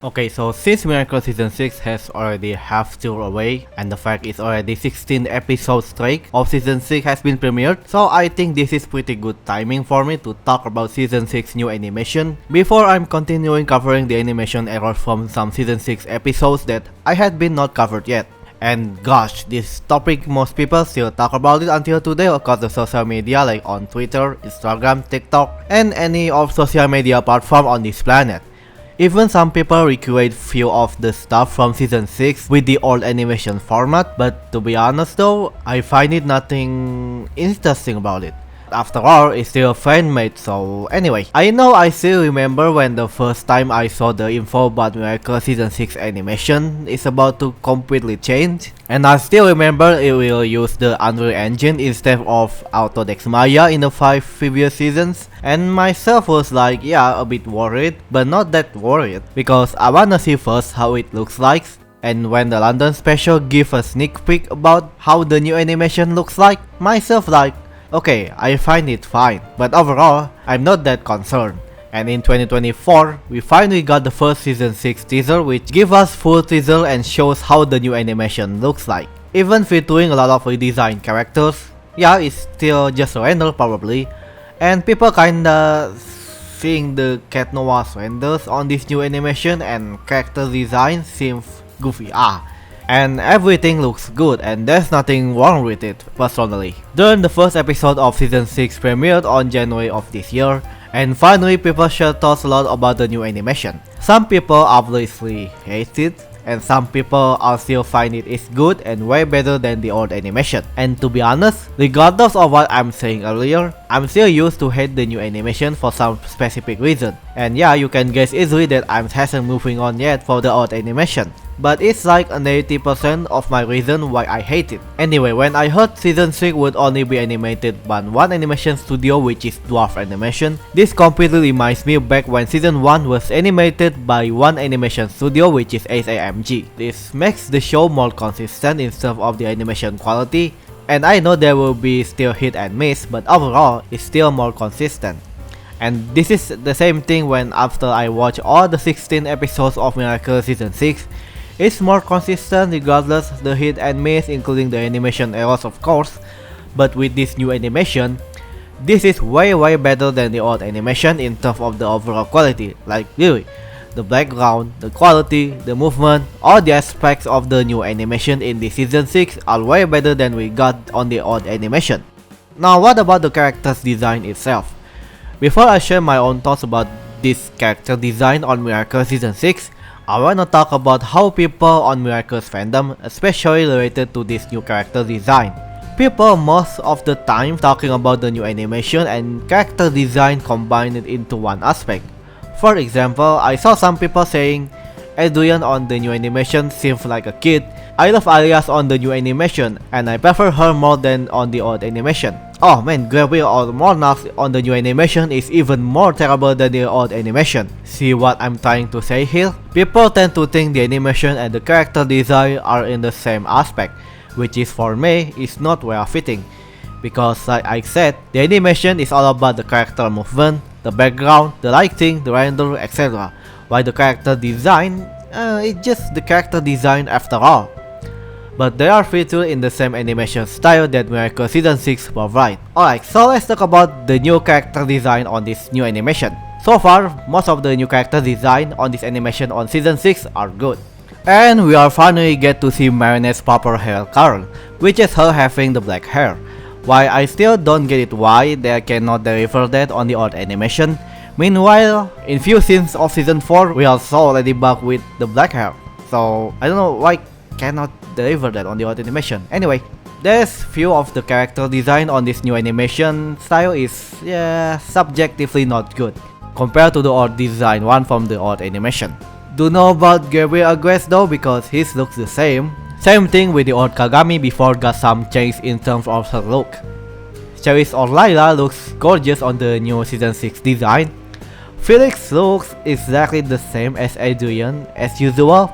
Okay, so since Miraculous Season 6 has already half still away, and the fact is already 16 episode streak of Season 6 has been premiered, so I think this is pretty good timing for me to talk about Season 6 new animation, before I'm continuing covering the animation errors from some Season 6 episodes that I had been not covered yet. And gosh, this topic most people still talk about it until today across the social media like on Twitter, Instagram, TikTok, and any of social media platform on this planet. Even some people recreate few of the stuff from season 6 with the old animation format, but to be honest though, I find it nothing interesting about it. After all, it's still fan-made, so anyway. I know I still remember when the first time I saw the info about Miracle Season 6 animation is about to completely change. And I still remember it will use the Unreal Engine instead of Autodesk Maya in the 5 previous seasons. And myself was like, yeah, a bit worried, but not that worried, because I wanna see first how it looks like. And when the London special give a sneak peek about how the new animation looks like, myself like, okay, I find it fine, but overall, I'm not that concerned. And in 2024, we finally got the first season 6 teaser, which gives us full teaser and shows how the new animation looks like. Even featuring a lot of redesigned characters. Yeah, it's still just a render probably, and people kinda seeing the Cat Noah's renders on this new animation and character design seems goofy. And everything looks good and there's nothing wrong with it, personally. During the first episode of season 6 premiered on January of this year, and finally people shared thoughts a lot about the new animation. Some people obviously hate it, and some people are still find it is good and way better than the old animation. And to be honest, regardless of what I'm saying earlier, I'm still used to hate the new animation for some specific reason. And yeah, you can guess easily that I hasn't moving on yet for the old animation. But it's like an 80% of my reason why I hate it. Anyway, when I heard season 6 would only be animated by one animation studio, which is Dwarf Animation, this completely reminds me back when season 1 was animated by one animation studio, which is SAMG. This makes the show more consistent in terms of the animation quality, and I know there will be still hit and miss, but overall it's still more consistent. And this is the same thing when after I watch all the 16 episodes of Miracle Season 6, it's more consistent regardless the hit and miss, including the animation errors of course. But with this new animation, this is way better than the old animation in terms of the overall quality. Like really, the background, the quality, the movement, all the aspects of the new animation in the season 6 are way better than we got on the old animation. Now what about the character's design itself? Before I share my own thoughts about this character design on Miracle Season 6, I wanna talk about how people on Miracle's fandom, especially related to this new character design. People most of the time talking about the new animation and character design combined into one aspect. For example, I saw some people saying, Adrian on the new animation seems like a kid. I love Alias on the new animation, and I prefer her more than on the old animation. Oh man, Gabriel or Monarch on the new animation is even more terrible than the old animation. See what I'm trying to say here? People tend to think the animation and the character design are in the same aspect, which is for me is not well fitting. Because like I said, the animation is all about the character movement, the background, the lighting, the render, etc. While the character design, it's just the character design after all. But they are featured in the same animation style that Miracle Season 6 provide. Alright, so let's talk about the new character design on this new animation. So far, most of the new character design on this animation on Season 6 are good. And we are finally get to see Marinette's proper hair color, which is her having the black hair. While I still don't get it why they cannot deliver that on the old animation. Meanwhile, in few scenes of Season 4, we also saw Ladybug with the black hair. So I don't know why cannot deliver that on the old animation. Anyway, there's few of the character design on this new animation style is subjectively not good compared to the old design one from the old animation. Do know about Gabriel Agres though, because his looks the same. Same thing with the old Kagami before got some change in terms of her look. Cherise or Lila looks gorgeous on the new season 6 design. Felix looks exactly the same as Adrian as usual.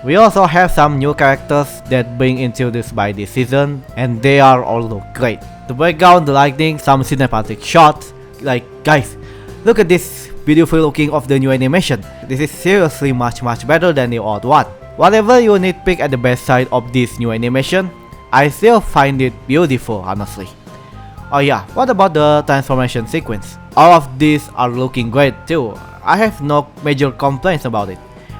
We also have some new characters that being introduced by this season, and they are all look great. The background, the lighting, some cinematic shots, like guys, look at this beautiful looking of the new animation. This is seriously much better than the old one. Whatever you nitpick at the best side of this new animation, I still find it beautiful, honestly. Oh yeah, what about the transformation sequence? All of these are looking great too. I have no major complaints about it.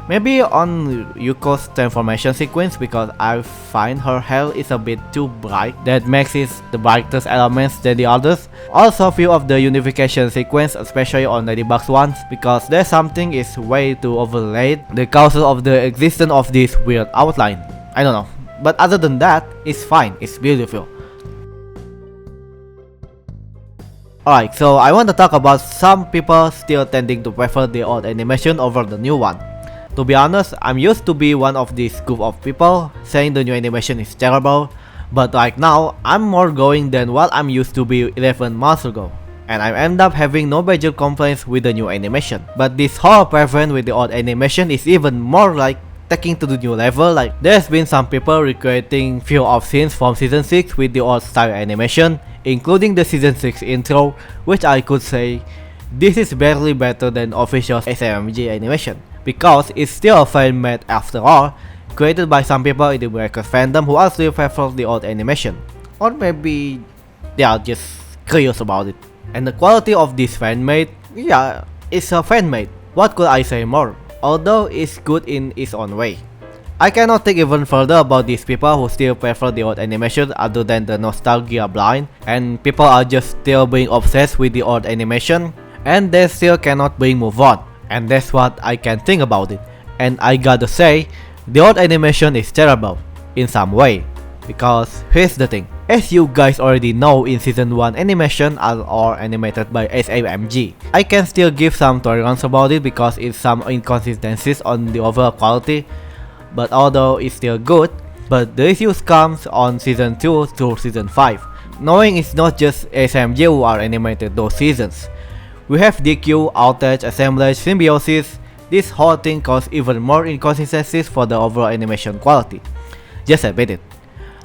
Maybe on Yuko's transformation sequence because I find her hair is a bit too bright, that makes it the brightest elements than the others. Also few of the unification sequence, especially on Ladybug's ones, because there's something is way too overlaid the causes of the existence of this weird outline. I don't know, but other than that, it's fine, it's beautiful. Alright, so I want to talk about some people still tending to prefer the old animation over the new one. To be honest, I'm used to be one of this group of people saying the new animation is terrible, but right now, I'm more going than what I'm used to be 11 months ago. And I end up having no major complaints with the new animation. But this whole preference with the old animation is even more like taking to the new level. Like there's been some people recreating few of scenes from season 6 with the old style animation, including the season 6 intro, which I could say this is barely better than official SMG animation, because it's still a fan-made after all, created by some people in the Miraculous fandom who also prefer the old animation. Or maybe they are just curious about it. And the quality of this fan-made, yeah, it's a fan-made. What could I say more? Although it's good in its own way. I cannot think even further about these people who still prefer the old animation other than the nostalgia blind, and people are just still being obsessed with the old animation, and they still cannot being move on. And that's what I can think about it. And I gotta say, the old animation is terrible in some way. Because here's the thing, as you guys already know, in season 1 animation are all animated by SMG. I can still give some tolerance about it because it's some inconsistencies on the overall quality, but although it's still good, but the issues comes on season 2 through season 5, knowing it's not just SMG who are animated those seasons. We have DQ, outage, assemblage, symbiosis. This whole thing causes even more inconsistencies for the overall animation quality. Just admit it.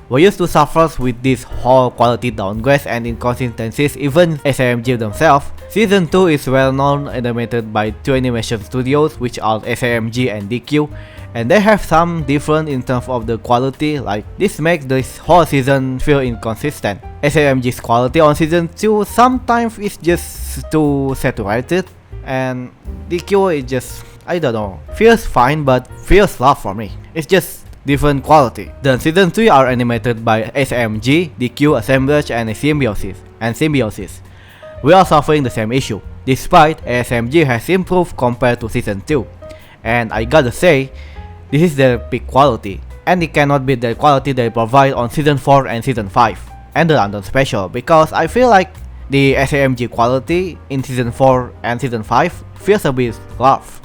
We used to suffer with this whole quality downgrades and inconsistencies even SMG themselves. Season 2 is well known animated by two animation studios, which are SMG and DQ, and they have some different in terms of the quality. Like this makes this whole season feel inconsistent. SMG's quality on season 2 sometimes is just too saturated, and DQ is just, I don't know, feels fine but feels flat for me. It's just different quality. Then season 3 are animated by SMG, DQ, assemblage, and symbiosis. We are suffering the same issue, despite SMG has improved compared to season 2. And I gotta say, this is their peak quality, and it cannot beat the quality they provide on season 4 and season 5, and the London special, because I feel like the SMG quality in season 4 and season 5 feels a bit rough.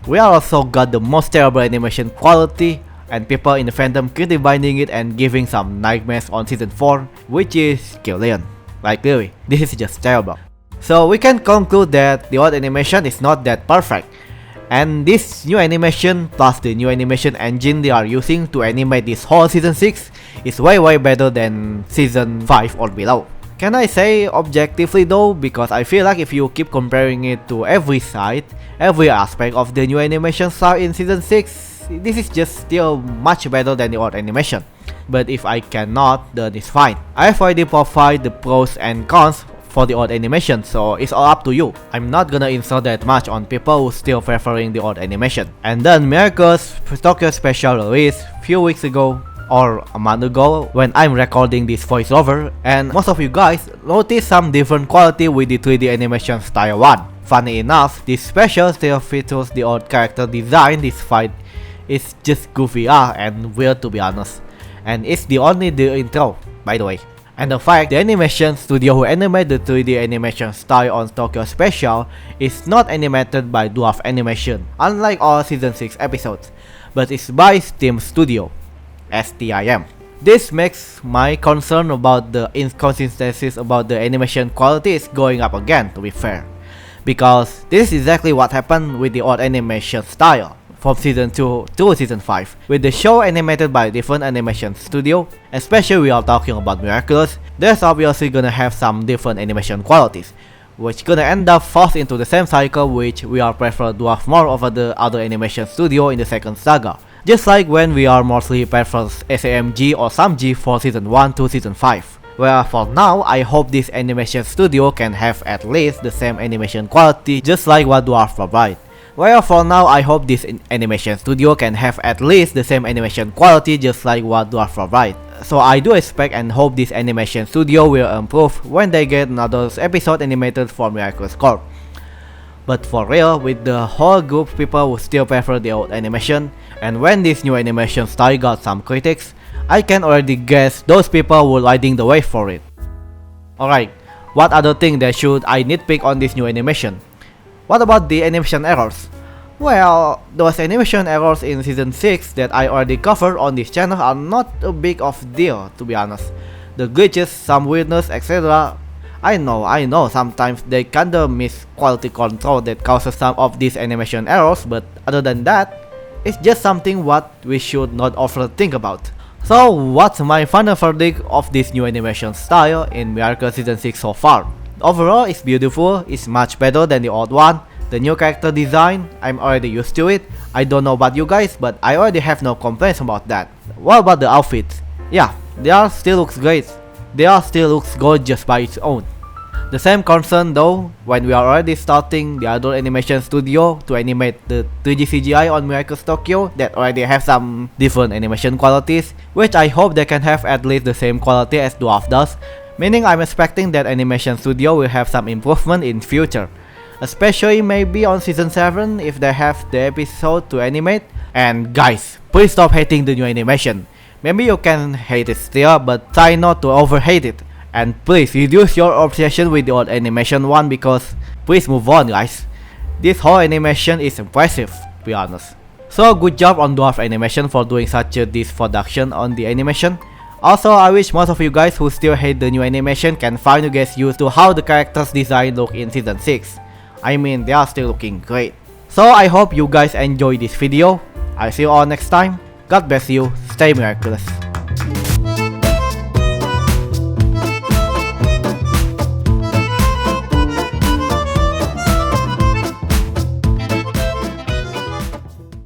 We also got the most terrible animation quality, and people in the fandom criticizing it and giving some nightmares on season 4, which is Killian. Like really, this is just terrible. So we can conclude that the old animation is not that perfect, and this new animation plus the new animation engine they are using to animate this whole season 6 is way better than season 5 or below. Can I say objectively though, because I feel like if you keep comparing it to every side, every aspect of the new animation style in season 6, this is just still much better than the old animation. But if I cannot, then it's fine. I've already provided the pros and cons for the old animation, so it's all up to you. I'm not gonna insult that much on people who still preferring the old animation. And then Miracles Tokyo special release few weeks ago or a month ago when I'm recording this voiceover, and most of you guys noticed some different quality with the 3D animation style one. Funny enough, this special still features the old character design. This fight is just goofy and weird to be honest, and it's the only the intro, by the way. And the fact the animation studio who animated the 3D animation style on Tokyo Special is not animated by Dwarf Animation, unlike all season 6 episodes, but it's by Steam Studio, STIM. This makes my concern about the inconsistencies about the animation quality is going up again, to be fair. Because this is exactly what happened with the old animation style from season 2 to season 5. With the show animated by a different animation studio, especially we are talking about Miraculous, there's obviously gonna have some different animation qualities. which gonna end up forced into the same cycle, which we are prefer Dwarf more over the other animation studio in the second saga. Just like when we are mostly prefer SAMG or SAMG for season 1 to season 5. Where for now, I hope this animation studio can have at least the same animation quality just like what Dwarf provide. Well, for now, I hope this animation studio can have at least the same animation quality just like what Dwarf provide. So I do expect and hope this animation studio will improve when they get another episode animated for Miraculous Corp. But for real, with the whole group of people who still prefer the old animation, and when this new animation style got some critics, I can already guess those people were lighting the way for it. Alright, what other thing that should I nitpick on this new animation? What about the animation errors? Well, those animation errors in season 6 that I already covered on this channel are not a big of deal, to be honest. The glitches, some weirdness, etc. I know, sometimes they kinda miss quality control that causes some of these animation errors, but other than that, it's just something what we should not overthink about. So what's my final verdict of this new animation style in Miracle Season 6 so far? Overall, it's beautiful, it's much better than the old one. The new character design, I'm already used to it. I don't know about you guys, but I already have no complaints about that. What about the outfits? Yeah, they all still looks great. They all still looks gorgeous by its own. The same concern though, when we are already starting the other animation studio to animate the 3D CGI on Miraculous Tokyo that already have some different animation qualities, which I hope they can have at least the same quality as Dwarf does, meaning I'm expecting that animation studio will have some improvement in future. Especially maybe on season 7 if they have the episode to animate. And guys, please stop hating the new animation. Maybe you can hate it still, but try not to overhate it. And please reduce your obsession with the old animation one, because please move on guys. This whole animation is impressive, to be honest. So good job on Dwarf Animation for doing such a this production on the animation. Also, I wish most of you guys who still hate the new animation can finally get used to how the characters design look in season 6. I mean, they are still looking great. So I hope you guys enjoyed this video. I'll see you all next time. God bless you, stay miraculous.